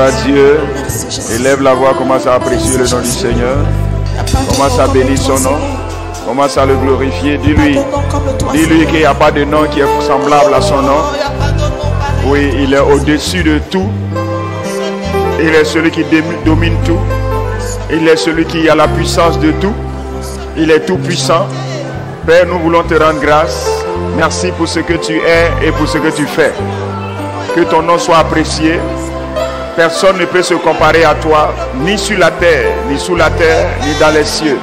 à Dieu. Élève la voix, commence à apprécier le nom du Seigneur. Commence à bénir son nom. Commence à le glorifier. Dis-lui qu'il n'y a pas de nom qui est semblable à son nom. Oui, il est au-dessus de tout. Il est celui qui domine tout. Il est celui qui a la puissance de tout. Il est tout puissant. Père, nous voulons te rendre grâce. Merci pour ce que tu es et pour ce que tu fais. Que ton nom soit apprécié. Personne ne peut se comparer à toi, ni sur la terre, ni sous la terre, ni dans les cieux.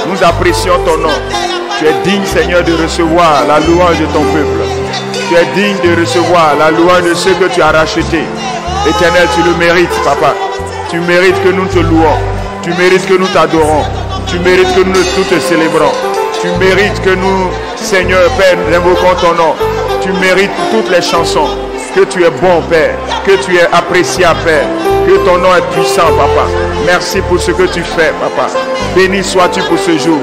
Nous apprécions ton nom. Tu es digne, Seigneur, de recevoir la louange de ton peuple. Tu es digne de recevoir la louange de ceux que tu as rachetés. Éternel, tu le mérites, Papa. Tu mérites que nous te louons. Tu mérites que nous t'adorons. Tu mérites que nous te célébrons. Tu mérites que nous, Seigneur, Père, nous invoquons ton nom. Tu mérites toutes les chansons. Que tu es bon, Père. Que tu es apprécié, Père. Que ton nom est puissant, Papa. Merci pour ce que tu fais, Papa. Béni sois-tu pour ce jour.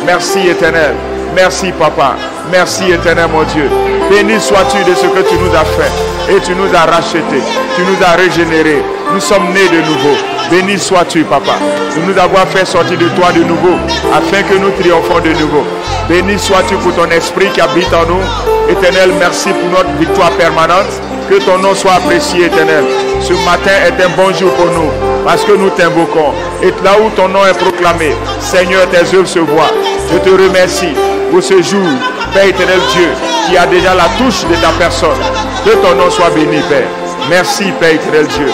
Merci, Éternel. Merci, Papa. Merci, Éternel, mon Dieu. Béni sois-tu de ce que tu nous as fait. Et tu nous as rachetés. Tu nous as régénérés. Nous sommes nés de nouveau. Béni sois-tu, Papa, de nous avoir fait sortir de toi de nouveau, afin que nous triomphons de nouveau. Béni sois-tu pour ton esprit qui habite en nous. Éternel, merci pour notre victoire permanente. Que ton nom soit apprécié, Éternel. Ce matin est un bon jour pour nous, parce que nous t'invoquons. Et là où ton nom est proclamé, Seigneur, tes œuvres se voient. Je te remercie pour ce jour, Père éternel Dieu, qui a déjà la touche de ta personne. Que ton nom soit béni, Père. Merci, Père éternel Dieu.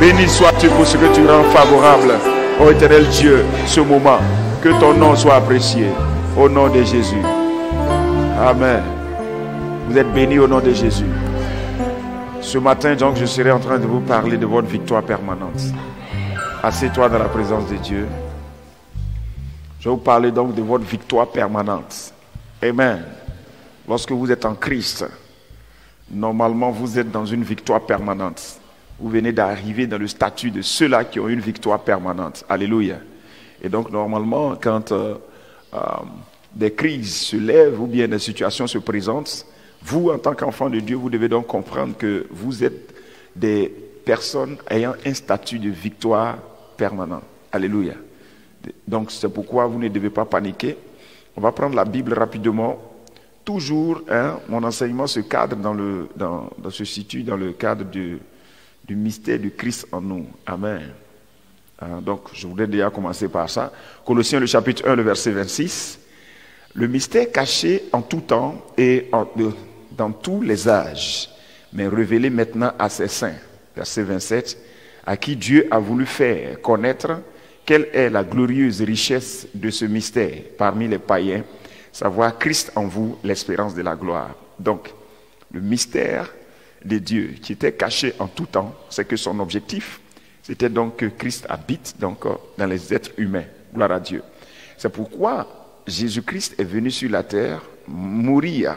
Béni sois-tu pour ce que tu rends favorable, ô éternel Dieu, ce moment. Que ton nom soit apprécié. Au nom de Jésus. Amen. Vous êtes bénis au nom de Jésus. Ce matin, donc, je serai en train de vous parler de votre victoire permanente. Assieds-toi dans la présence de Dieu. Je vais vous parler donc de votre victoire permanente. Amen. Lorsque vous êtes en Christ, normalement, vous êtes dans une victoire permanente. Vous venez d'arriver dans le statut de ceux-là qui ont une victoire permanente. Alléluia. Et donc, normalement, quand des crises se lèvent ou bien des situations se présentent, vous, en tant qu'enfant de Dieu, vous devez donc comprendre que vous êtes des personnes ayant un statut de victoire permanent. Alléluia. Donc, c'est pourquoi vous ne devez pas paniquer. On va prendre la Bible rapidement. Toujours, mon enseignement se cadre se situe dans le cadre du mystère du Christ en nous. Amen. Donc, je voudrais déjà commencer par ça. Colossiens, le chapitre 1, le verset 26. Le mystère caché en tout temps et dans tous les âges, mais révélé maintenant à ses saints. Verset 27. À qui Dieu a voulu faire connaître quelle est la glorieuse richesse de ce mystère parmi les païens, savoir Christ en vous, l'espérance de la gloire. Donc, le mystère de Dieu qui était caché en tout temps, c'est que son objectif, c'était donc que Christ habite donc dans les êtres humains. Gloire à Dieu. C'est pourquoi Jésus-Christ est venu sur la terre mourir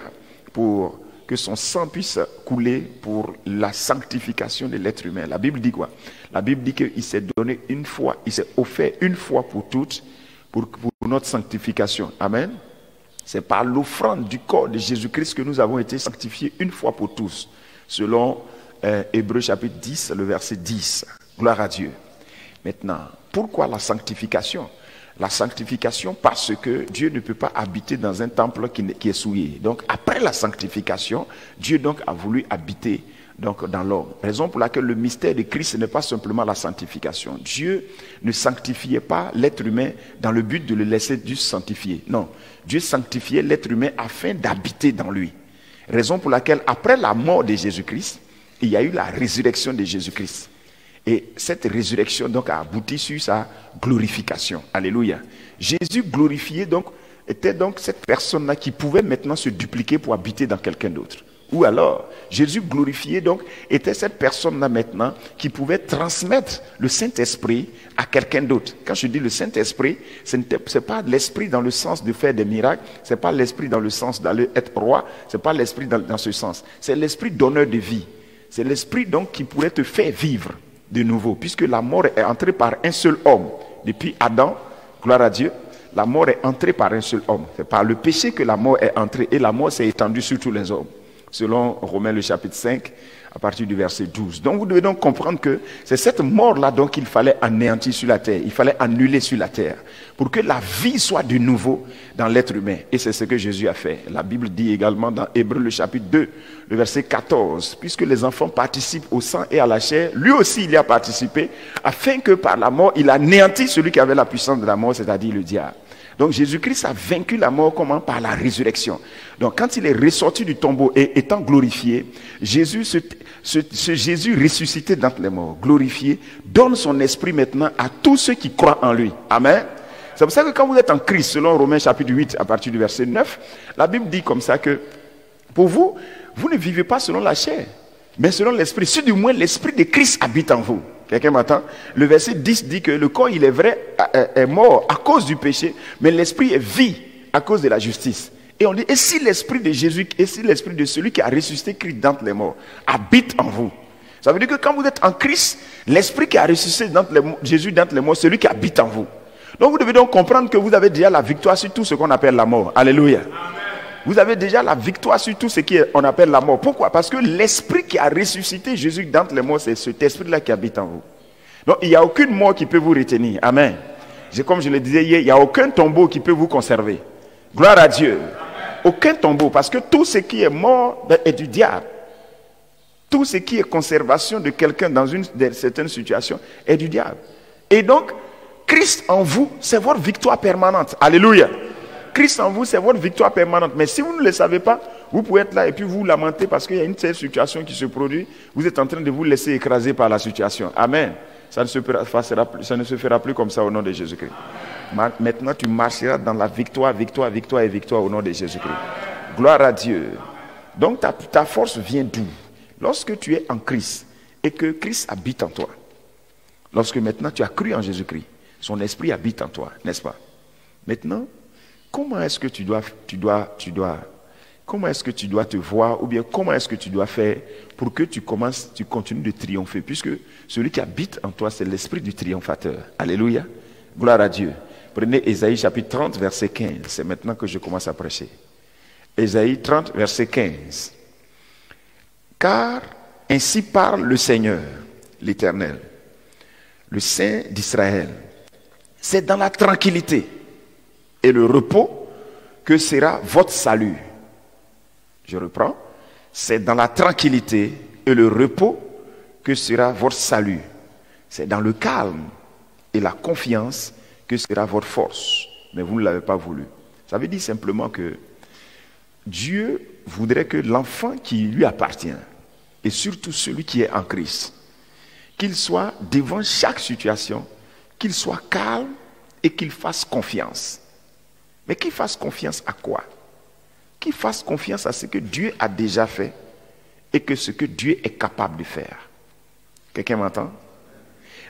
pour que son sang puisse couler pour la sanctification de l'être humain. La Bible dit quoi? La Bible dit qu'il s'est donné une fois, il s'est offert une fois pour toutes pour notre sanctification. Amen. C'est par l'offrande du corps de Jésus-Christ que nous avons été sanctifiés une fois pour tous, selon Hébreux chapitre 10, le verset 10. Gloire à Dieu. Maintenant, pourquoi la sanctification? La sanctification parce que Dieu ne peut pas habiter dans un temple qui est souillé. Donc, après la sanctification, Dieu donc a voulu habiter donc, dans l'homme. Raison pour laquelle le mystère de Christ n'est pas simplement la sanctification. Dieu ne sanctifiait pas l'être humain dans le but de le laisser juste sanctifier. Non, Dieu sanctifiait l'être humain afin d'habiter dans lui. Raison pour laquelle, après la mort de Jésus-Christ, il y a eu la résurrection de Jésus-Christ. Et cette résurrection donc a abouti sur sa glorification. Alléluia. Jésus glorifié donc était donc cette personne-là qui pouvait maintenant se dupliquer pour habiter dans quelqu'un d'autre. Ou alors, Jésus glorifié donc était cette personne-là maintenant qui pouvait transmettre le Saint-Esprit à quelqu'un d'autre. Quand je dis le Saint-Esprit, ce n'est pas l'Esprit dans le sens de faire des miracles, ce n'est pas l'Esprit dans le sens d'aller être roi, ce n'est pas l'Esprit dans ce sens. C'est l'Esprit donneur de vie. C'est l'Esprit donc qui pourrait te faire vivre de nouveau, puisque la mort est entrée par un seul homme. Depuis Adam, gloire à Dieu, la mort est entrée par un seul homme. C'est par le péché que la mort est entrée et la mort s'est étendue sur tous les hommes. selon Romains le chapitre 5, à partir du verset 12. Donc vous devez donc comprendre que c'est cette mort-là donc qu'il fallait anéantir sur la terre, il fallait annuler sur la terre, pour que la vie soit de nouveau dans l'être humain. Et c'est ce que Jésus a fait. La Bible dit également dans Hébreux le chapitre 2, le verset 14, puisque les enfants participent au sang et à la chair, lui aussi il y a participé, afin que par la mort, il anéantisse celui qui avait la puissance de la mort, c'est-à-dire le diable. Donc Jésus-Christ a vaincu la mort comment? Par la résurrection. Donc quand il est ressorti du tombeau et étant glorifié, Jésus, Jésus ressuscité d'entre les morts, glorifié, donne son esprit maintenant à tous ceux qui croient en lui. Amen. C'est pour ça que quand vous êtes en Christ, selon Romains chapitre 8, à partir du verset 9, la Bible dit comme ça que pour vous, vous ne vivez pas selon la chair, mais selon l'esprit. Si du moins l'esprit de Christ habite en vous. Quelqu'un m'entend? Le verset 10 dit que le corps, il est vrai, est mort à cause du péché, mais l'esprit est vie à cause de la justice. Et on dit, et si l'esprit de Jésus, et si l'esprit de celui qui a ressuscité Christ d'entre les morts habite en vous? Ça veut dire que quand vous êtes en Christ, l'esprit qui a ressuscité Jésus d'entre les morts, celui qui habite en vous. Donc vous devez donc comprendre que vous avez déjà la victoire sur tout ce qu'on appelle la mort. Alléluia. Amen. Vous avez déjà la victoire sur tout ce qu'on appelle la mort. Pourquoi? Parce que l'esprit qui a ressuscité Jésus d'entre les morts, c'est cet esprit-là qui habite en vous. Donc il n'y a aucune mort qui peut vous retenir. Amen. Comme je le disais hier, il n'y a aucun tombeau qui peut vous conserver. Gloire à Dieu. Amen. Aucun tombeau, parce que tout ce qui est mort est du diable. Tout ce qui est conservation de quelqu'un dans une certaine situation est du diable. Et donc, Christ en vous, c'est votre victoire permanente. Alléluia. Christ en vous, c'est votre victoire permanente. Mais si vous ne le savez pas, vous pouvez être là et puis vous lamenter parce qu'il y a une telle situation qui se produit. Vous êtes en train de vous laisser écraser par la situation. Amen. Ça ne se fera plus comme ça au nom de Jésus-Christ. Maintenant, tu marcheras dans la victoire, victoire, victoire et victoire au nom de Jésus-Christ. Gloire à Dieu. Donc ta force vient d'où? Lorsque tu es en Christ et que Christ habite en toi. Lorsque maintenant tu as cru en Jésus-Christ, son esprit habite en toi, n'est-ce pas? Maintenant, comment est-ce que comment est-ce que tu dois te voir, ou bien comment est-ce que tu dois faire pour que tu continues de triompher, puisque celui qui habite en toi, c'est l'esprit du triomphateur. Alléluia. Gloire à Dieu. Prenez Ésaïe chapitre 30, verset 15. C'est maintenant que je commence à prêcher. Ésaïe 30, verset 15. Car ainsi parle le Seigneur, l'Éternel, le Saint d'Israël. C'est dans la tranquillité et le repos que sera votre salut. Je reprends. C'est dans la tranquillité et le repos que sera votre salut. C'est dans le calme et la confiance que sera votre force. Mais vous ne l'avez pas voulu. Ça veut dire simplement que Dieu voudrait que l'enfant qui lui appartient, et surtout celui qui est en Christ, qu'il soit devant chaque situation, qu'il soit calme et qu'il fasse confiance. Mais qu'il fasse confiance à quoi? Qu'il fasse confiance à ce que Dieu a déjà fait et que ce que Dieu est capable de faire. Quelqu'un m'entend?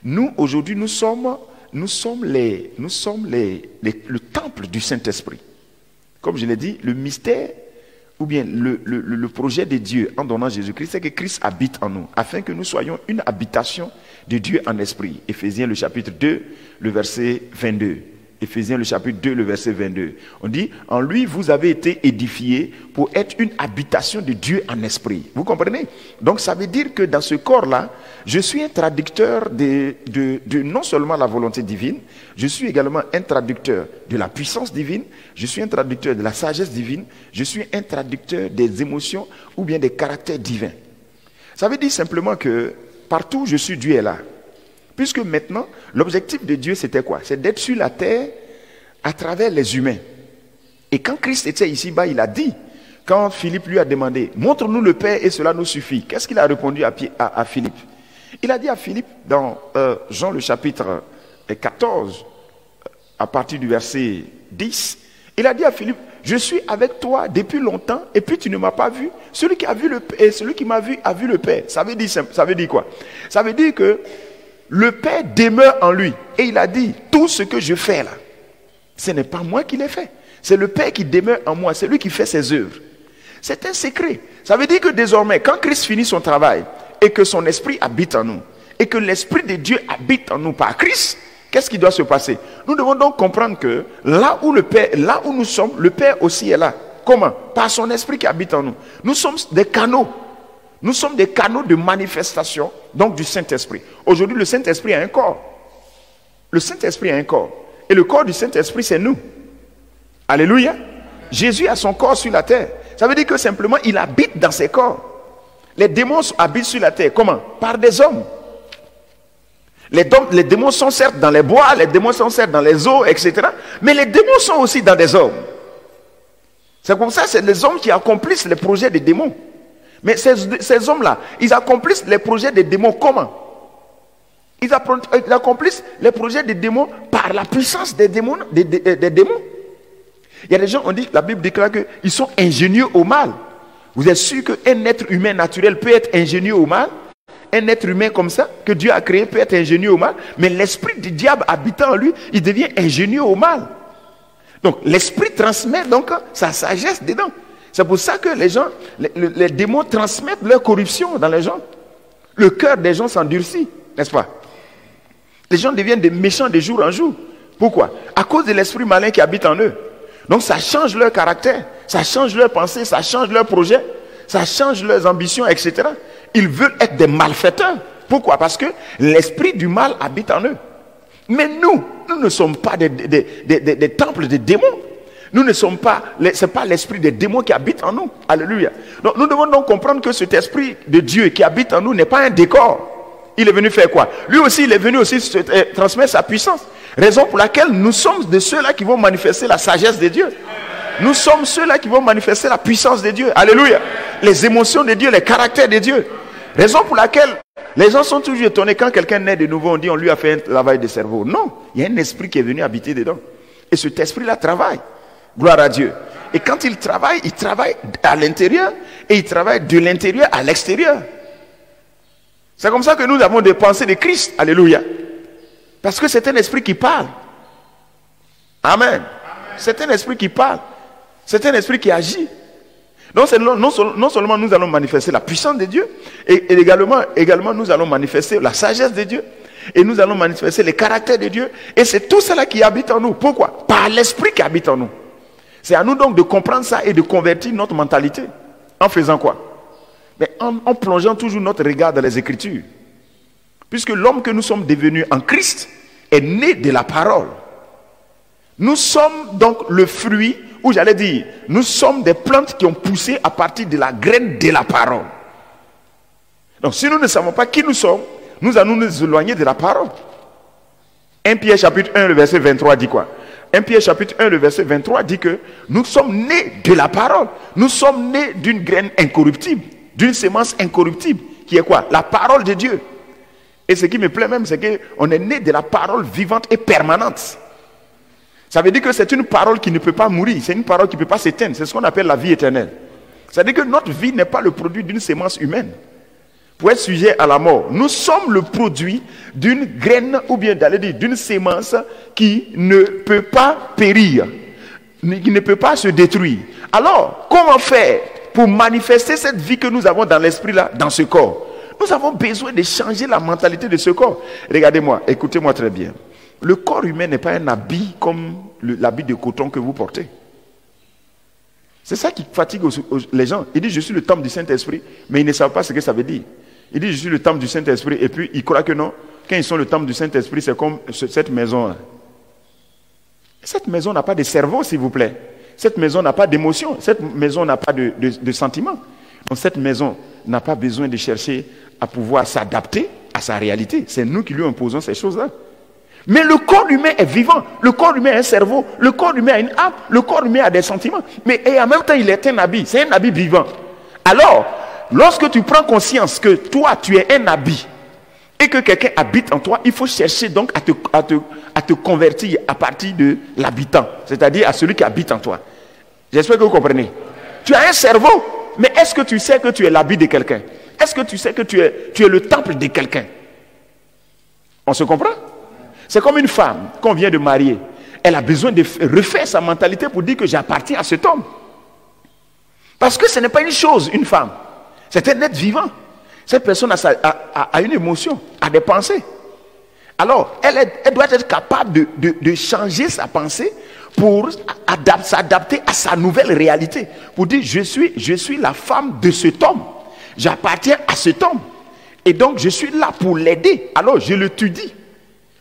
Nous, aujourd'hui, nous sommes le temple du Saint-Esprit. Comme je l'ai dit, le mystère ou bien le projet de Dieu en donnant Jésus-Christ, c'est que Christ habite en nous, afin que nous soyons une habitation de Dieu en esprit. Éphésiens le chapitre 2, le verset 22. Éphésiens le chapitre 2, le verset 22. On dit, en lui vous avez été édifiés pour être une habitation de Dieu en esprit. Vous comprenez? Donc ça veut dire que dans ce corps-là, je suis un traducteur de non seulement la volonté divine, je suis également un traducteur de la puissance divine, je suis un traducteur de la sagesse divine, je suis un traducteur des émotions ou bien des caractères divins. Ça veut dire simplement que partout où je suis, Dieu est là. Puisque maintenant, l'objectif de Dieu, c'était quoi? C'est d'être sur la terre à travers les humains. Et quand Christ était ici-bas, il a dit, quand Philippe lui a demandé, montre-nous le Père et cela nous suffit. Qu'est-ce qu'il a répondu à Philippe? Il a dit à Philippe, dans Jean le chapitre 14, à partir du verset 10, il a dit à Philippe, je suis avec toi depuis longtemps et puis tu ne m'as pas vu. Celui qui a vu le Père, celui qui m'a vu a vu le Père. Ça veut dire quoi? Ça veut dire que le Père demeure en lui. Et il a dit, tout ce que je fais là, ce n'est pas moi qui l'ai fait. C'est le Père qui demeure en moi. C'est lui qui fait ses œuvres. C'est un secret. Ça veut dire que désormais, quand Christ finit son travail et que son esprit habite en nous, et que l'esprit de Dieu habite en nous par Christ, qu'est-ce qui doit se passer? Nous devons donc comprendre que là où nous sommes, le Père aussi est là. Comment? Par son esprit qui habite en nous. Nous sommes des canaux. Nous sommes des canaux de manifestation, donc du Saint-Esprit. Aujourd'hui, le Saint-Esprit a un corps. Le Saint-Esprit a un corps. Et le corps du Saint-Esprit, c'est nous. Alléluia. Jésus a son corps sur la terre. Ça veut dire que simplement, il habite dans ses corps. Les démons habitent sur la terre. Comment? Par des hommes. Les démons sont certes dans les bois, les démons sont certes dans les eaux, etc. Mais les démons sont aussi dans des hommes. C'est comme ça, c'est les hommes qui accomplissent les projets des démons. Mais ces hommes-là, ils accomplissent les projets des démons comment? Ils accomplissent les projets des démons par la puissance des démons. Des démons. Il y a des gens, on dit, la Bible déclare qu'ils sont ingénieux au mal. Vous êtes sûr qu'un être humain naturel peut être ingénieux au mal? Un être humain comme ça, que Dieu a créé, peut être ingénieux au mal. Mais l'esprit du diable habitant en lui, il devient ingénieux au mal. Donc l'esprit transmet donc sa sagesse dedans. C'est pour ça que les gens, les démons transmettent leur corruption dans les gens. Le cœur des gens s'endurcit, n'est-ce pas? Les gens deviennent des méchants de jour en jour. Pourquoi? À cause de l'esprit malin qui habite en eux. Donc ça change leur caractère, ça change leur pensée, ça change leurs projets, ça change leurs ambitions, etc. Ils veulent être des malfaiteurs. Pourquoi? Parce que l'esprit du mal habite en eux. Mais nous ne sommes pas des temples de démons. Nous ne sommes pas, ce n'est pas l'esprit des démons qui habite en nous. Alléluia. Donc nous devons donc comprendre que cet esprit de Dieu qui habite en nous n'est pas un décor. Il est venu faire quoi? Lui aussi, il est venu aussi transmettre sa puissance. Raison pour laquelle nous sommes de ceux-là qui vont manifester la sagesse de Dieu. Nous sommes ceux-là qui vont manifester la puissance de Dieu. Alléluia. Les émotions de Dieu, les caractères de Dieu. Raison pour laquelle les gens sont toujours étonnés quand quelqu'un naît de nouveau, on dit on lui a fait un travail de cerveau. Non, il y a un esprit qui est venu habiter dedans. Et cet esprit-là travaille. Gloire à Dieu. Et quand il travaille à l'intérieur et il travaille de l'intérieur à l'extérieur. C'est comme ça que nous avons des pensées de Christ. Alléluia. Parce que c'est un esprit qui parle. Amen. C'est un esprit qui parle. C'est un esprit qui agit. Non seulement nous allons manifester la puissance de Dieu, et également nous allons manifester la sagesse de Dieu, et nous allons manifester les caractères de Dieu, et c'est tout cela qui habite en nous. Pourquoi? Par l'esprit qui habite en nous. C'est à nous donc de comprendre ça et de convertir notre mentalité. En faisant quoi? Mais en plongeant toujours notre regard dans les Écritures. Puisque l'homme que nous sommes devenus en Christ est né de la parole. Nous sommes donc le fruit, ou j'allais dire, nous sommes des plantes qui ont poussé à partir de la graine de la parole. Donc si nous ne savons pas qui nous sommes, nous allons nous éloigner de la parole. 1 Pierre chapitre 1, le verset 23 dit quoi? 1 Pierre chapitre 1, le verset 23 dit que nous sommes nés de la parole. Nous sommes nés d'une graine incorruptible, d'une semence incorruptible, qui est quoi? La parole de Dieu. Et ce qui me plaît même, c'est qu'on est né de la parole vivante et permanente. Ça veut dire que c'est une parole qui ne peut pas mourir, c'est une parole qui ne peut pas s'éteindre. C'est ce qu'on appelle la vie éternelle. Ça veut dire que notre vie n'est pas le produit d'une semence humaine pour être sujet à la mort. Nous sommes le produit d'une graine, ou bien d'aller dire d'une semence qui ne peut pas périr, qui ne peut pas se détruire. Alors, comment faire pour manifester cette vie que nous avons dans l'esprit là, dans ce corps? Nous avons besoin de changer la mentalité de ce corps. Regardez-moi, écoutez-moi très bien. Le corps humain n'est pas un habit comme l'habit de coton que vous portez. C'est ça qui fatigue les gens. Ils disent je suis le temple du Saint-Esprit, mais ils ne savent pas ce que ça veut dire. Ils disent je suis le temple du Saint-Esprit, et puis ils croient que non. Quand ils sont le temple du Saint-Esprit, c'est comme cette maison. Cette maison n'a pas de cerveau, s'il vous plaît. Cette maison n'a pas d'émotion. Cette maison n'a pas de sentiments. Donc cette maison n'a pas besoin de chercher à pouvoir s'adapter à sa réalité. C'est nous qui lui imposons ces choses-là. Mais le corps humain est vivant. Le corps humain a un cerveau. Le corps humain a une âme. Le corps humain a des sentiments. Mais et en même temps, il est un habit. C'est un habit vivant. Alors, lorsque tu prends conscience que toi, tu es un habit et que quelqu'un habite en toi, il faut chercher donc à te convertir à partir de l'habitant. C'est-à-dire à celui qui habite en toi. J'espère que vous comprenez. Tu as un cerveau. Mais est-ce que tu sais que tu es l'habit de quelqu'un? Est-ce que tu sais que tu es le temple de quelqu'un? On se comprend? C'est comme une femme qu'on vient de marier. Elle a besoin de refaire sa mentalité pour dire que j'appartiens à cet homme. Parce que ce n'est pas une chose, une femme. C'est un être vivant. Cette personne a une émotion, a des pensées. Alors, elle doit être capable de changer sa pensée pour s'adapter à sa nouvelle réalité. Pour dire, je suis la femme de cet homme. J'appartiens à cet homme. Et donc, je suis là pour l'aider. Alors, je l'étudie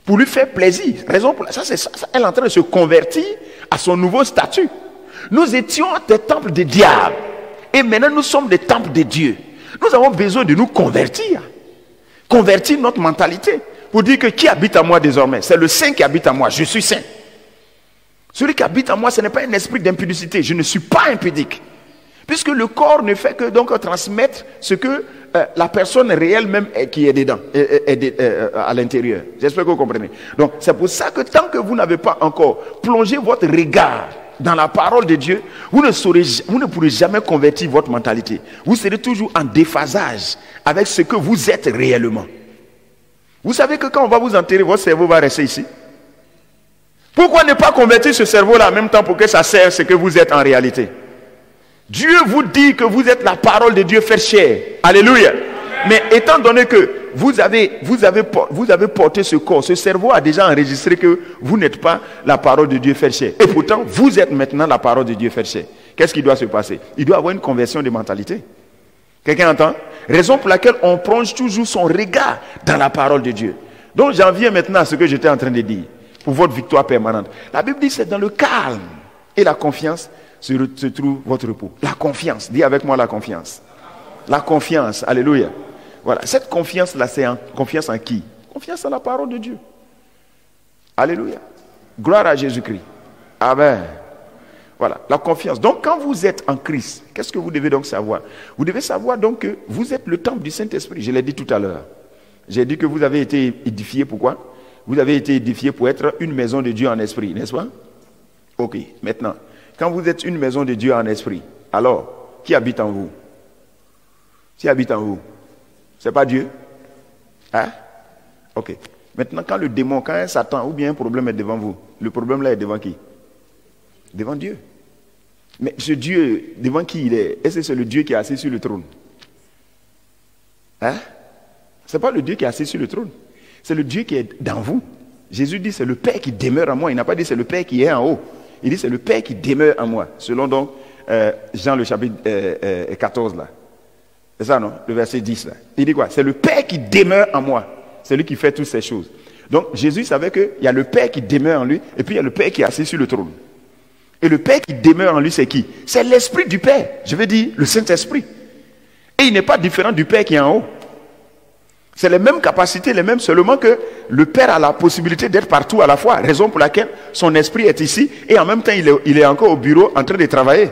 pour lui faire plaisir. Raison pour ça, elle est en train de se convertir à son nouveau statut. Nous étions des temples de diable. Et maintenant, nous sommes des temples de Dieu. Nous avons besoin de nous convertir. Convertir notre mentalité. Pour dire que qui habite à moi désormais? C'est le saint qui habite à moi. Je suis saint. Celui qui habite en moi, ce n'est pas un esprit d'impudicité. Je ne suis pas impudique. Puisque le corps ne fait que donc transmettre ce que la personne réelle même qui est dedans, à l'intérieur. J'espère que vous comprenez. Donc, c'est pour ça que tant que vous n'avez pas encore plongé votre regard dans la parole de Dieu, vous ne pourrez jamais convertir votre mentalité. Vous serez toujours en déphasage avec ce que vous êtes réellement. Vous savez que quand on va vous enterrer, votre cerveau va rester ici. Pourquoi ne pas convertir ce cerveau-là en même temps pour que ça serve ce que vous êtes en réalité? Dieu vous dit que vous êtes la parole de Dieu faite chair. Alléluia. Mais étant donné que vous avez porté ce corps, ce cerveau a déjà enregistré que vous n'êtes pas la parole de Dieu faite chair. Et pourtant, vous êtes maintenant la parole de Dieu faite chair. Qu'est-ce qui doit se passer? Il doit y avoir une conversion de mentalité. Quelqu'un entend? Raison pour laquelle on plonge toujours son regard dans la parole de Dieu. Donc j'en viens maintenant à ce que j'étais en train de dire. Pour votre victoire permanente. La Bible dit que c'est dans le calme et la confiance se trouve votre repos. La confiance. Dis avec moi la confiance. La confiance. Alléluia. Voilà. Cette confiance-là, c'est confiance en qui? Confiance en la parole de Dieu. Alléluia. Gloire à Jésus-Christ. Amen. Voilà. La confiance. Donc, quand vous êtes en Christ, qu'est-ce que vous devez donc savoir? Vous devez savoir donc que vous êtes le temple du Saint-Esprit. Je l'ai dit tout à l'heure. J'ai dit que vous avez été édifiés. Pourquoi? Vous avez été édifiés pour être une maison de Dieu en esprit, n'est-ce pas? Ok. Maintenant, quand vous êtes une maison de Dieu en esprit, alors, qui habite en vous? Qui habite en vous? C'est pas Dieu? Hein? Ok. Maintenant, quand le démon, quand un Satan ou bien un problème est devant vous, le problème là est devant qui? Devant Dieu. Mais ce Dieu, devant qui il est? Est-ce que c'est le Dieu qui est assis sur le trône? Hein? C'est pas le Dieu qui est assis sur le trône. C'est le Dieu qui est dans vous. Jésus dit c'est le Père qui demeure en moi. Il n'a pas dit c'est le Père qui est en haut. Il dit c'est le Père qui demeure en moi. Selon donc Jean le chapitre 14 là. C'est ça non? Le verset 10 là. Il dit quoi? C'est le Père qui demeure en moi. C'est lui qui fait toutes ces choses. Donc Jésus savait qu'il y a le Père qui demeure en lui et puis il y a le Père qui est assis sur le trône. Et le Père qui demeure en lui c'est qui? C'est l'Esprit du Père. Je veux dire le Saint-Esprit. Et il n'est pas différent du Père qui est en haut. C'est les mêmes capacités, les mêmes, seulement que le Père a la possibilité d'être partout à la fois. Raison pour laquelle son esprit est ici et en même temps il est encore au bureau en train de travailler.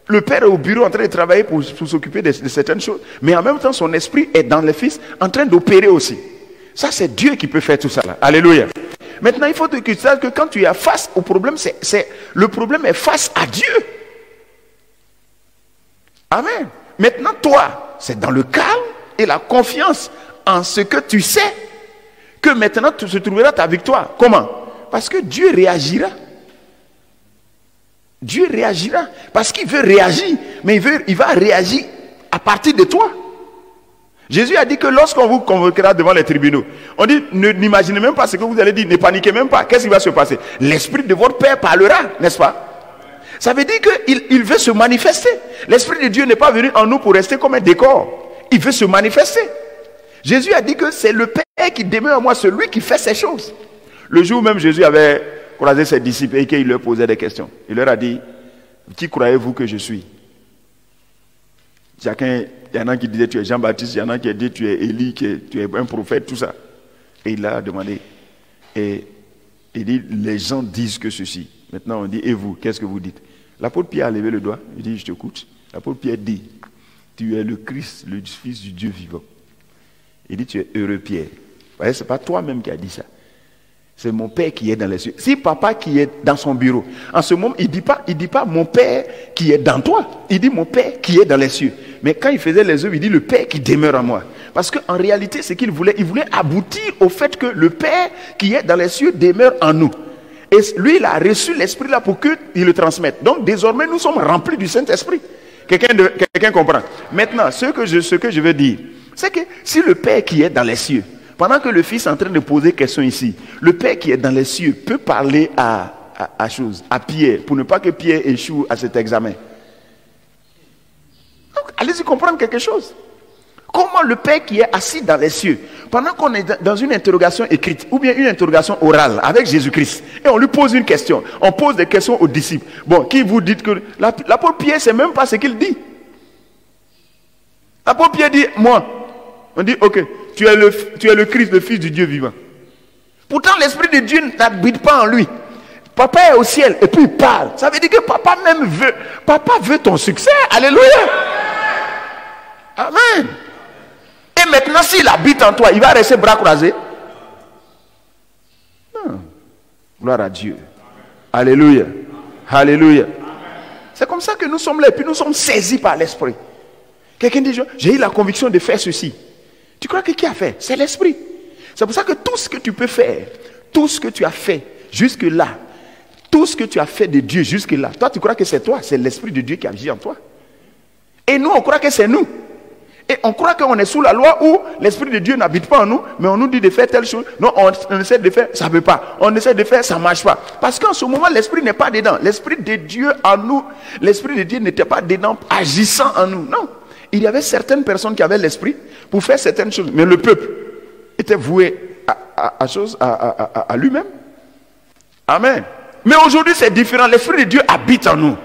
Le Père est au bureau en train de travailler pour s'occuper de certaines choses. Mais en même temps son esprit est dans le Fils en train d'opérer aussi. Ça c'est Dieu qui peut faire tout ça là. Alléluia. Maintenant il faut que tu saches que quand tu es face au problème, le problème est face à Dieu. Amen. Maintenant toi, c'est dans le calme et la confiance en ce que tu sais que maintenant tu se trouveras ta victoire. Comment? Parce que Dieu réagira. Dieu réagira. Parce qu'il veut réagir. Mais il va réagir à partir de toi. Jésus a dit que lorsqu'on vous convoquera devant les tribunaux, on dit, n'imaginez même pas ce que vous allez dire, ne paniquez même pas. Qu'est-ce qui va se passer? L'Esprit de votre Père parlera, n'est-ce pas? Ça veut dire qu'il veut se manifester. L'Esprit de Dieu n'est pas venu en nous pour rester comme un décor. Il veut se manifester. Jésus a dit que c'est le Père qui demeure en moi, celui qui fait ces choses. Le jour où même Jésus avait croisé ses disciples et qu'il leur posait des questions, il leur a dit, qui croyez-vous que je suis? Chacun, il y en a qui disaient tu es Jean-Baptiste, il y en a qui disaient tu es Élie, tu es un prophète, tout ça. Et il a demandé. Et il dit, les gens disent que ceci. Maintenant on dit, et vous, qu'est-ce que vous dites? L'apôtre Pierre a levé le doigt, il dit, je t'écoute. L'apôtre Pierre dit, tu es le Christ, le Fils du Dieu vivant. Il dit, tu es heureux Pierre. Vous voyez, ce n'est pas toi-même qui as dit ça. C'est mon Père qui est dans les cieux. Si papa qui est dans son bureau, en ce moment, il dit pas mon Père qui est dans toi. Il dit mon Père qui est dans les cieux. Mais quand il faisait les œuvres, il dit le Père qui demeure en moi. Parce qu'en réalité, ce qu'il voulait, il voulait aboutir au fait que le Père qui est dans les cieux demeure en nous. Et lui, il a reçu l'Esprit là pour qu'il le transmette. Donc désormais, nous sommes remplis du Saint-Esprit. Quelqu'un comprend? Maintenant, ce que je veux dire, c'est que si le Père qui est dans les cieux Pendant que le Fils est en train de poser question ici, le Père qui est dans les cieux peut parler à Pierre, pour ne pas que Pierre échoue à cet examen. Donc, allez-y comprendre quelque chose. Comment le Père qui est assis dans les cieux, pendant qu'on est dans une interrogation écrite, ou bien une interrogation orale avec Jésus-Christ, et on lui pose une question, on pose des questions aux disciples. Bon, qui vous dit que... L'apôtre Pierre ne sait même pas ce qu'il dit. L'apôtre Pierre dit, moi. On dit, ok, tu es le Christ, le Fils du Dieu vivant. Pourtant, l'Esprit de Dieu n'habite pas en lui. Papa est au ciel, et puis il parle. Ça veut dire que papa veut ton succès. Alléluia. Amen. Et maintenant, s'il habite en toi, il va rester bras croisés? Non. Gloire à Dieu. Alléluia. Alléluia. C'est comme ça que nous sommes là, et puis nous sommes saisis par l'Esprit. Quelqu'un dit, j'ai eu la conviction de faire ceci. Tu crois que qui a fait? C'est l'Esprit. C'est pour ça que tout ce que tu peux faire, tout ce que tu as fait jusque-là, tout ce que tu as fait de Dieu jusque-là, toi tu crois que c'est toi, c'est l'Esprit de Dieu qui agit en toi. Et nous, on croit que c'est nous. Et on croit qu'on est sous la loi où l'Esprit de Dieu n'habite pas en nous, mais on nous dit de faire telle chose. Non, on essaie de faire, ça ne veut pas. On essaie de faire, ça ne marche pas. Parce qu'en ce moment, l'Esprit n'est pas dedans. L'Esprit de Dieu en nous, l'Esprit de Dieu n'était pas dedans, agissant en nous. Non. Il y avait certaines personnes qui avaient l'Esprit pour faire certaines choses. Mais le peuple était voué à lui-même. Amen. Mais aujourd'hui, c'est différent. L'Esprit de Dieu habite en nous.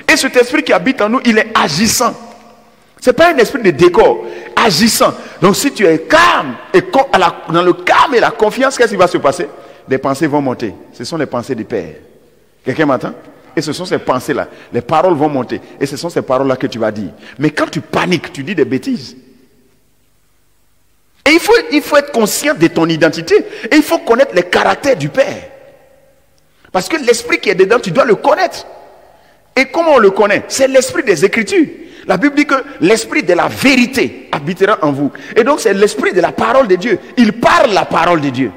Et cet Esprit qui habite en nous, il est agissant. Ce n'est pas un esprit de décor, agissant. Donc si tu es calme, et dans le calme et la confiance, qu'est-ce qui va se passer? Des pensées vont monter. Ce sont les pensées du Père. Quelqu'un m'entend? Et ce sont ces pensées-là. Les paroles vont monter. Et ce sont ces paroles-là que tu vas dire. Mais quand tu paniques, tu dis des bêtises. Et il faut être conscient de ton identité. Et il faut connaître les caractères du Père. Parce que l'esprit qui est dedans, tu dois le connaître. Et comment on le connaît? C'est l'esprit des Écritures. La Bible dit que l'esprit de la vérité habitera en vous. Et donc c'est l'esprit de la parole de Dieu. Il parle la parole de Dieu.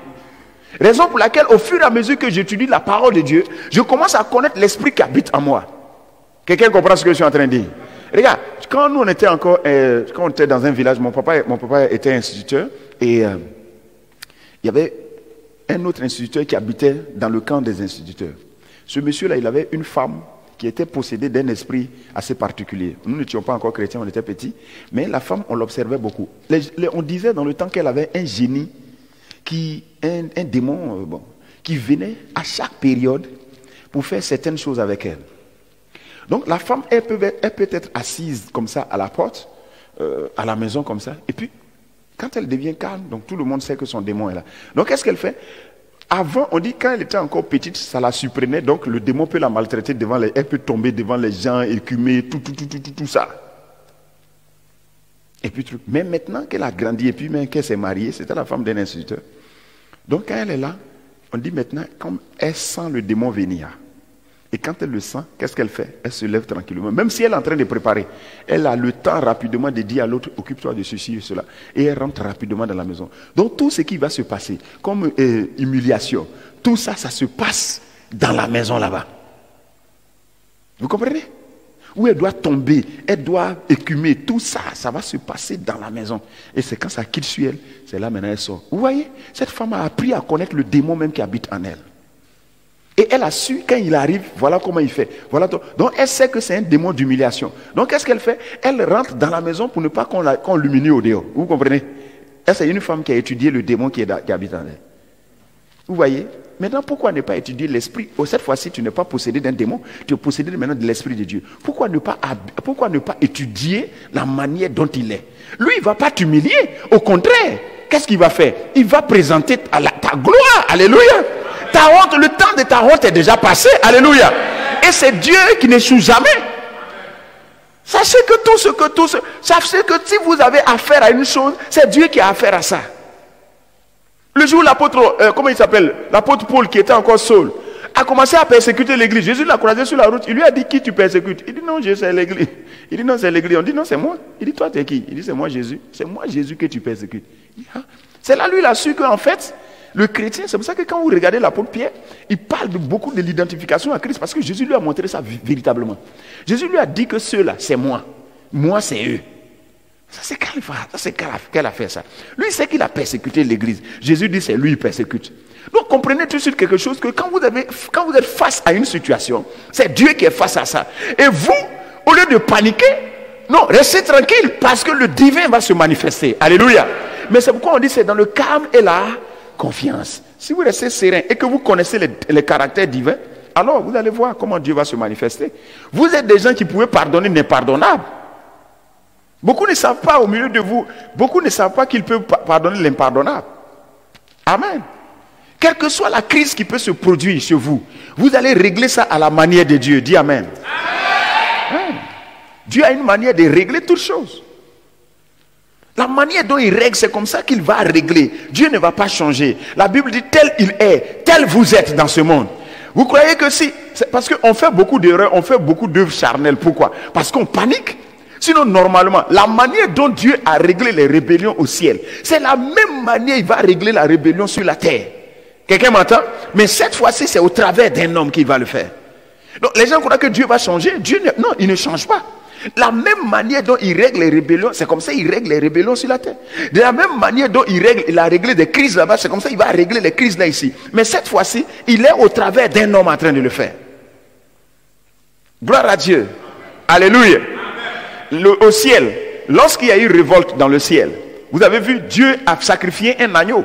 Raison pour laquelle au fur et à mesure que j'étudie la parole de Dieu, je commence à connaître l'esprit qui habite en moi. Quelqu'un comprend ce que je suis en train de dire? Regarde, quand nous on était encore, quand on était dans un village, mon papa était instituteur. Et il y avait un autre instituteur qui habitait dans le camp des instituteurs. Ce monsieur-là, il avait une femme qui était possédée d'un esprit assez particulier. Nous n'étions pas encore chrétiens, on était petits, mais la femme, on l'observait beaucoup. On disait dans le temps qu'elle avait un génie, un démon, qui venait à chaque période pour faire certaines choses avec elle. Donc la femme, elle peut être assise comme ça à la porte, à la maison comme ça, et puis quand elle devient calme, donc tout le monde sait que son démon est là. Donc qu'est-ce qu'elle fait? Avant, on dit quand elle était encore petite, ça la surprenait, donc le démon peut la maltraiter elle peut tomber devant les gens, écumer, tout ça. Et puis, mais maintenant qu'elle a grandi et puis même qu'elle s'est mariée, c'était la femme d'un instituteur. Donc quand elle est là, on dit maintenant, comme elle sent le démon venir, et quand elle le sent, qu'est-ce qu'elle fait? Elle se lève tranquillement. Même si elle est en train de préparer, elle a le temps rapidement de dire à l'autre, occupe-toi de ceci et cela. Et elle rentre rapidement dans la maison. Donc tout ce qui va se passer, comme humiliation, tout ça, ça se passe dans la maison là-bas. Vous comprenez? Où elle doit tomber, elle doit écumer, tout ça, ça va se passer dans la maison. Et c'est quand ça quitte sur elle, c'est là maintenant elle sort. Vous voyez, cette femme a appris à connaître le démon même qui habite en elle. Et elle a su, quand il arrive, voilà comment il fait. Voilà. Donc elle sait que c'est un démon d'humiliation. Donc qu'est-ce qu'elle fait? Elle rentre dans la maison pour ne pas qu'on l'humilie au dehors. Vous comprenez? Elle, c'est une femme qui a étudié le démon qui habite en elle. Vous voyez? Maintenant, pourquoi ne pas étudier l'esprit? Cette fois-ci, tu n'es pas possédé d'un démon, tu es possédé maintenant de l'esprit de Dieu. Pourquoi ne pas étudier la manière dont il est? Lui, il ne va pas t'humilier. Au contraire, qu'est-ce qu'il va faire? Il va présenter ta gloire. Alléluia. Ta honte, le temps de ta honte est déjà passé. Alléluia. Et c'est Dieu qui n'échoue jamais. Sachez que sachez que si vous avez affaire à une chose, c'est Dieu qui a affaire à ça. Le jour où l'apôtre, comment il s'appelle? L'apôtre Paul, qui était encore Saul, a commencé à persécuter l'église. Jésus l'a croisé sur la route. Il lui a dit, qui tu persécutes? Il dit, non, c'est l'église. Il dit, non, c'est l'église. On dit, non, c'est moi. Il dit, toi, t'es qui? Il dit, c'est moi, Jésus. C'est moi, Jésus, que tu persécutes. C'est là, lui, il a su qu'en fait, le chrétien, c'est pour ça que quand vous regardez l'apôtre Pierre, il parle beaucoup de l'identification à Christ, parce que Jésus lui a montré ça véritablement. Jésus lui a dit que ceux-là, c'est moi. Moi, c'est eux. Ça c'est qu'elle a fait ça. Lui c'est qu'il a persécuté l'église. Jésus dit c'est lui qui persécute. Donc comprenez tout de suite quelque chose, que quand vous êtes face à une situation, c'est Dieu qui est face à ça. Et vous, au lieu de paniquer, non, restez tranquille parce que le divin va se manifester. Alléluia. Mais c'est pourquoi on dit c'est dans le calme et la confiance. Si vous restez serein et que vous connaissez les caractères divins, alors vous allez voir comment Dieu va se manifester. Vous êtes des gens qui pouvaient pardonner l'impardonnable. Beaucoup ne savent pas au milieu de vous, beaucoup ne savent pas qu'ils peuvent pardonner l'impardonnable. Amen. Quelle que soit la crise qui peut se produire chez vous, vous allez régler ça à la manière de Dieu. Dis amen. Amen. Dieu a une manière de régler toutes choses. La manière dont il règle, c'est comme ça qu'il va régler. Dieu ne va pas changer. La Bible dit tel il est, tel vous êtes dans ce monde. Vous croyez que si, c'est parce qu'on fait beaucoup d'erreurs, on fait beaucoup d'œuvres charnelles. Pourquoi? Parce qu'on panique. Sinon, normalement, la manière dont Dieu a réglé les rébellions au ciel, c'est la même manière qu'il va régler la rébellion sur la terre. Quelqu'un m'entend? Mais cette fois-ci, c'est au travers d'un homme qu'il va le faire. Donc, les gens croient que Dieu va changer. Non, il ne change pas. La même manière dont il règle les rébellions, c'est comme ça qu'il règle les rébellions sur la terre. De la même manière dont il a réglé des crises là-bas, c'est comme ça qu'il va régler les crises là ici. Mais cette fois-ci, il est au travers d'un homme en train de le faire. Gloire à Dieu. Alléluia. Au ciel, lorsqu'il y a eu révolte dans le ciel, vous avez vu, Dieu a sacrifié un agneau.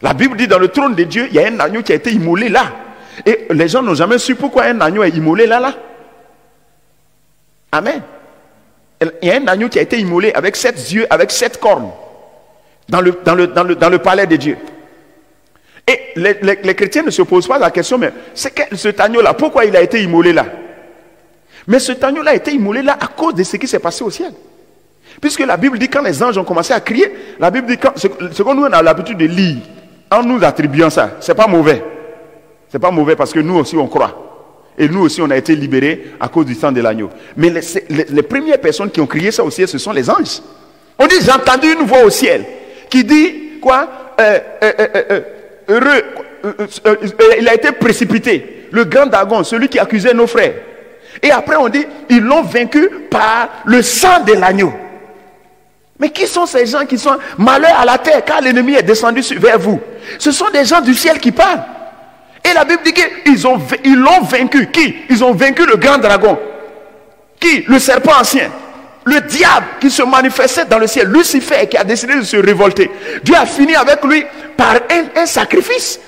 La Bible dit dans le trône de Dieu, il y a un agneau qui a été immolé là. Et les gens n'ont jamais su pourquoi un agneau est immolé là. Amen. Il y a un agneau qui a été immolé avec 7 yeux, avec 7 cornes dans le palais de Dieu. Et les chrétiens ne se posent pas la question, mais c'est que cet agneau-là, pourquoi il a été immolé là? Mais cet agneau-là a été immolé là à cause de ce qui s'est passé au ciel. Puisque la Bible dit quand les anges ont commencé à crier, la Bible dit ce que nous on a l'habitude de lire, en nous attribuant ça, c'est pas mauvais. C'est pas mauvais parce que nous aussi on croit. Et nous aussi on a été libérés à cause du sang de l'agneau. Mais les premières personnes qui ont crié ça au ciel, ce sont les anges. On dit, j'ai entendu une voix au ciel qui dit quoi? Heureux, il a été précipité, le grand dragon, celui qui accusait nos frères. Et après on dit, ils l'ont vaincu par le sang de l'agneau. Mais qui sont ces gens qui sont malheur à la terre car l'ennemi est descendu vers vous? Ce sont des gens du ciel qui parlent. Et la Bible dit qu'ils l'ont vaincu. Qui? Ils ont vaincu le grand dragon. Qui? Le serpent ancien. Le diable qui se manifestait dans le ciel. Lucifer qui a décidé de se révolter. Dieu a fini avec lui par un sacrifice.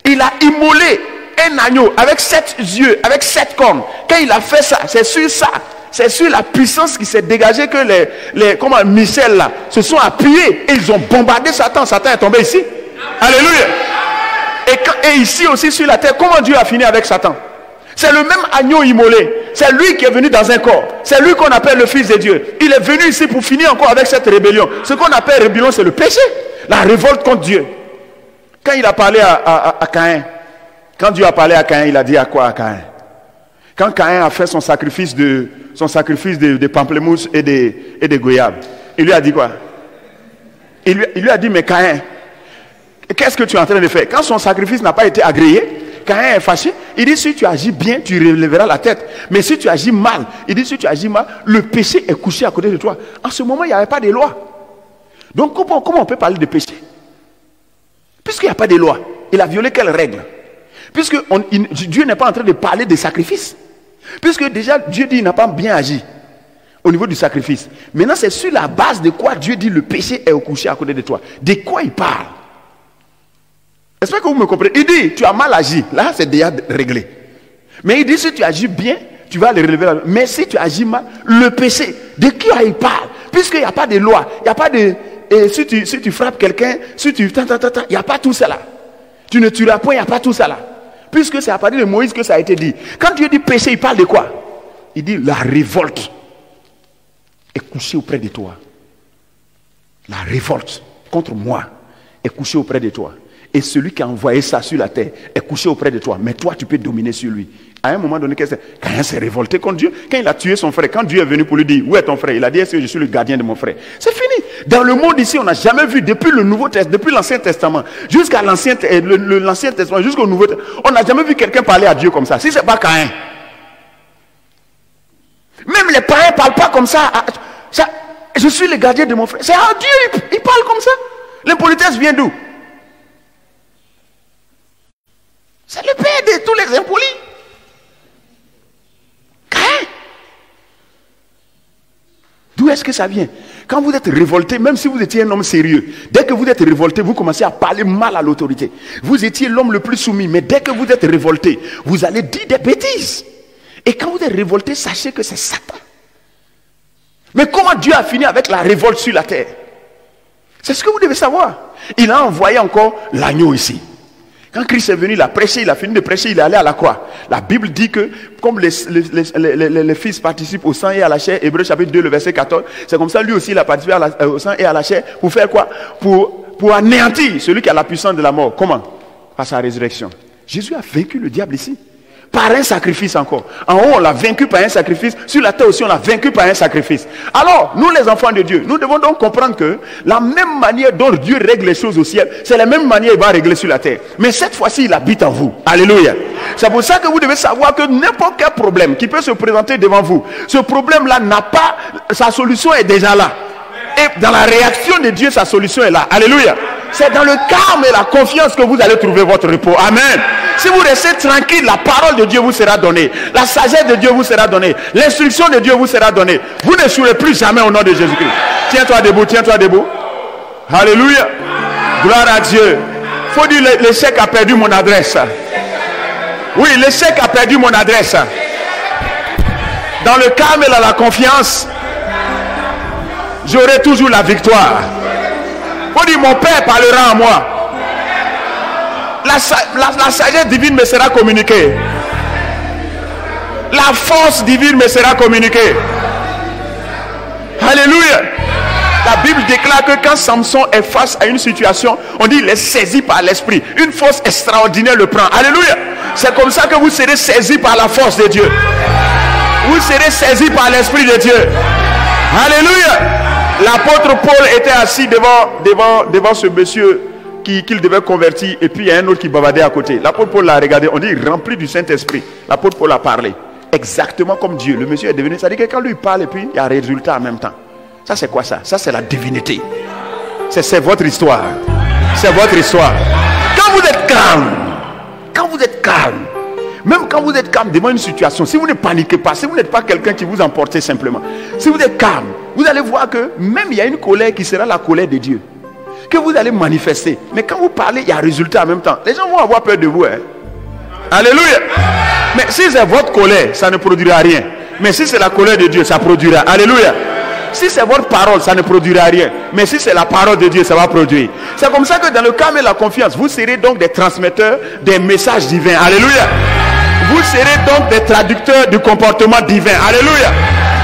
Il a immolé un agneau avec 7 yeux, avec 7 cornes. Quand il a fait ça, c'est sur ça. C'est sur la puissance qui s'est dégagée que les missiles là se sont appuyés et ils ont bombardé Satan. Satan est tombé ici. Alléluia. Et ici aussi sur la terre, comment Dieu a fini avec Satan? C'est le même agneau immolé. C'est lui qui est venu dans un corps. C'est lui qu'on appelle le Fils de Dieu. Il est venu ici pour finir encore avec cette rébellion. Ce qu'on appelle rébellion, c'est le péché. La révolte contre Dieu. Quand il a parlé à Caïn, quand Dieu a parlé à Caïn, il a dit à quoi à Caïn? Quand Caïn a fait son sacrifice de pamplemousse et de goyave, il lui a dit quoi? Il lui a dit, mais Caïn, qu'est-ce que tu es en train de faire? Quand son sacrifice n'a pas été agréé, Caïn est fâché. Il dit, si tu agis bien, tu relèveras la tête. Mais si tu agis mal, il dit, si tu agis mal, le péché est couché à côté de toi. En ce moment, il n'y avait pas de loi. Donc, comment on peut parler de péché? Puisqu'il n'y a pas de loi, il a violé quelle règle? Puisque Dieu n'est pas en train de parler des sacrifices. Puisque déjà, Dieu dit qu'il n'a pas bien agi au niveau du sacrifice. Maintenant, c'est sur la base de quoi Dieu dit le péché est couché à côté de toi. De quoi il parle? J'espère que vous me comprenez. Il dit, tu as mal agi. Là, c'est déjà réglé. Mais il dit, si tu agis bien, tu vas le relever. Mais si tu agis mal, le péché, de qui il parle? Puisqu'il n'y a pas de loi, il n'y a pas de... Et si tu frappes quelqu'un, si tu... Il n'y a pas tout ça là. Tu ne tueras point, il n'y a pas tout ça là. Puisque c'est à partir de Moïse que ça a été dit. Quand Dieu dit péché, il parle de quoi? Il dit, la révolte est couchée auprès de toi. La révolte contre moi est couchée auprès de toi. Et celui qui a envoyé ça sur la terre est couché auprès de toi. Mais toi, tu peux dominer sur lui. À un moment donné, quand il s'est révolté contre Dieu, quand il a tué son frère, quand Dieu est venu pour lui dire, où est ton frère? Il a dit, est-ce que je suis le gardien de mon frère? C'est fini. Dans le monde ici, on n'a jamais vu, depuis le Nouveau Testament, depuis l'Ancien Testament, jusqu'à l'Ancien Testament, jusqu'au Nouveau Testament, on n'a jamais vu quelqu'un parler à Dieu comme ça. Si ce n'est pas Caïn. Même les païens ne parlent pas comme ça. Je suis le gardien de mon frère. C'est à Dieu, il parle comme ça. L'impolitesse vient d'où? C'est le père de tous les impolis. Caïn. D'où est-ce que ça vient? Quand vous êtes révolté, même si vous étiez un homme sérieux, dès que vous êtes révolté, vous commencez à parler mal à l'autorité. Vous étiez l'homme le plus soumis, mais dès que vous êtes révolté, vous allez dire des bêtises. Et quand vous êtes révolté, sachez que c'est Satan. Mais comment Dieu a fini avec la révolte sur la terre? C'est ce que vous devez savoir. Il a envoyé encore l'agneau ici. Quand Christ est venu, il a prêché, il a fini de prêcher, il est allé à la croix. La Bible dit que comme les fils participent au sang et à la chair, Hébreux chapitre 2, le verset 14, c'est comme ça lui aussi il a participé au sang et à la chair. Pour faire quoi? Pour anéantir celui qui a la puissance de la mort. Comment? Par sa résurrection. Jésus a vaincu le diable ici. Par un sacrifice encore. En haut, on l'a vaincu par un sacrifice. Sur la terre aussi, on l'a vaincu par un sacrifice. Alors, nous les enfants de Dieu, nous devons donc comprendre que la même manière dont Dieu règle les choses au ciel, c'est la même manière qu'il va régler sur la terre. Mais cette fois-ci, il habite en vous. Alléluia. C'est pour ça que vous devez savoir que n'importe quel problème qui peut se présenter devant vous, ce problème-là n'a pas, sa solution est déjà là. Et dans la réaction de Dieu, sa solution est là. Alléluia. C'est dans le calme et la confiance que vous allez trouver votre repos. Amen. Si vous restez tranquille, la parole de Dieu vous sera donnée. La sagesse de Dieu vous sera donnée. L'instruction de Dieu vous sera donnée. Vous ne n'échouerez plus jamais au nom de Jésus-Christ. Tiens-toi debout, tiens-toi debout. Alléluia. Gloire à Dieu. Faut dire l'échec a perdu mon adresse. Oui, l'échec a perdu mon adresse. Dans le calme et dans la confiance, j'aurai toujours la victoire. Faut dire mon Père parlera en moi. La sagesse divine me sera communiquée. La force divine me sera communiquée. Alléluia. La Bible déclare que quand Samson est face à une situation, on dit il est saisi par l'esprit. Une force extraordinaire le prend. Alléluia. C'est comme ça que vous serez saisi par la force de Dieu. Vous serez saisi par l'esprit de Dieu. Alléluia. L'apôtre Paul était assis devant ce monsieur qu'il devait convertir, et puis il y a un autre qui bavardait à côté. L'apôtre Paul l'a regardé, on dit rempli du Saint-Esprit. L'apôtre Paul a parlé exactement comme Dieu. Le monsieur est devenu, ça dit que quand lui parle et puis il y a un résultat en même temps. Ça c'est quoi ça? Ça c'est la divinité. C'est votre histoire. C'est votre histoire. Quand vous êtes calme, même quand vous êtes calme devant une situation, si vous ne paniquez pas, si vous n'êtes pas quelqu'un qui vous emporte simplement, si vous êtes calme, vous allez voir que même il y a une colère qui sera la colère de Dieu, que vous allez manifester. Mais quand vous parlez, il y a un résultat en même temps. Les gens vont avoir peur de vous. Hein? Alléluia. Mais si c'est votre colère, ça ne produira rien. Mais si c'est la colère de Dieu, ça produira. Alléluia. Si c'est votre parole, ça ne produira rien. Mais si c'est la parole de Dieu, ça va produire. C'est comme ça que dans le calme et la confiance, vous serez donc des transmetteurs des messages divins. Alléluia. Vous serez donc des traducteurs du comportement divin. Alléluia.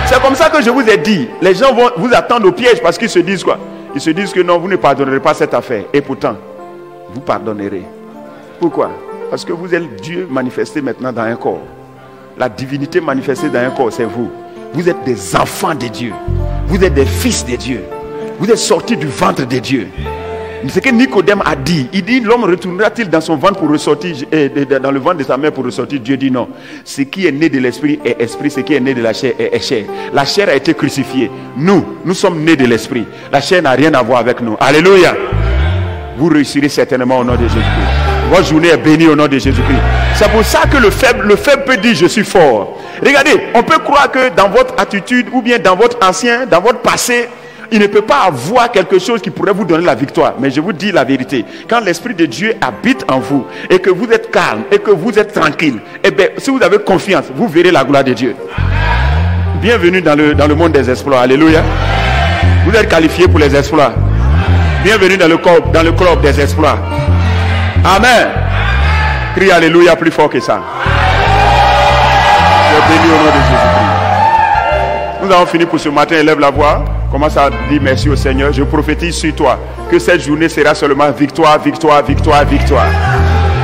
C'est comme ça que je vous ai dit. Les gens vont vous attendre au piège parce qu'ils se disent quoi? Ils se disent que non, vous ne pardonnerez pas cette affaire. Et pourtant, vous pardonnerez. Pourquoi? Parce que vous êtes Dieu manifesté maintenant dans un corps. La divinité manifestée dans un corps, c'est vous. Vous êtes des enfants de Dieu. Vous êtes des fils de Dieu. Vous êtes sortis du ventre de Dieu. Ce que Nicodème a dit, il dit l'homme retournera-t-il dans son ventre pour ressortir, dans le ventre de sa mère pour ressortir? Dieu dit non. Ce qui est né de l'esprit est esprit, ce qui est né de la chair est chair. La chair a été crucifiée. Nous sommes nés de l'esprit. La chair n'a rien à voir avec nous. Alléluia. Vous réussirez certainement au nom de Jésus-Christ. Votre journée est bénie au nom de Jésus-Christ. C'est pour ça que le faible peut dire je suis fort. Regardez, on peut croire que dans votre attitude ou bien dans votre passé, il ne peut pas avoir quelque chose qui pourrait vous donner la victoire. Mais je vous dis la vérité. Quand l'Esprit de Dieu habite en vous et que vous êtes calme et que vous êtes tranquille, eh bien, si vous avez confiance, vous verrez la gloire de Dieu. Bienvenue dans le monde des exploits. Alléluia. Vous êtes qualifiés pour les exploits. Bienvenue dans le club des exploits. Amen. Crie Alléluia plus fort que ça. Je bénis au nom de Jésus-Christ. Nous avons fini pour ce matin. Élève la voix. Commence à dire merci au Seigneur. Je prophétise sur toi que cette journée sera seulement victoire, victoire, victoire, victoire.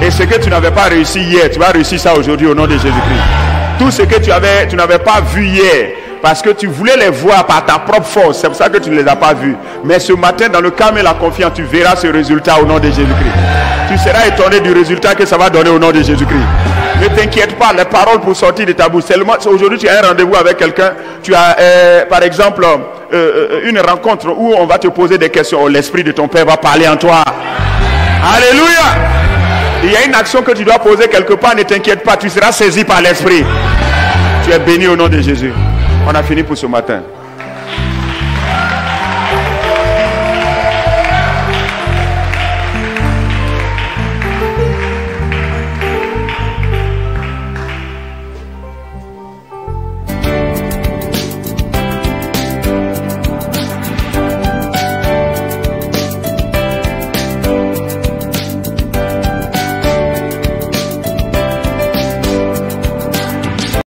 Et ce que tu n'avais pas réussi hier, tu vas réussir ça aujourd'hui au nom de Jésus-Christ. Tout ce que tu n'avais pas vu hier, parce que tu voulais les voir par ta propre force, c'est pour ça que tu ne les as pas vus. Mais ce matin, dans le calme et la confiance, tu verras ce résultat au nom de Jésus-Christ. Tu seras étonné du résultat que ça va donner au nom de Jésus-Christ. Ne t'inquiète pas, les paroles pour sortir de ta bouche. Seulement, aujourd'hui, tu as un rendez-vous avec quelqu'un. Tu as, par exemple, une rencontre où on va te poser des questions. Oh, l'esprit de ton Père va parler en toi. Alléluia. Il y a une action que tu dois poser quelque part, ne t'inquiète pas, tu seras saisi par l'esprit. Tu es béni au nom de Jésus. On a fini pour ce matin.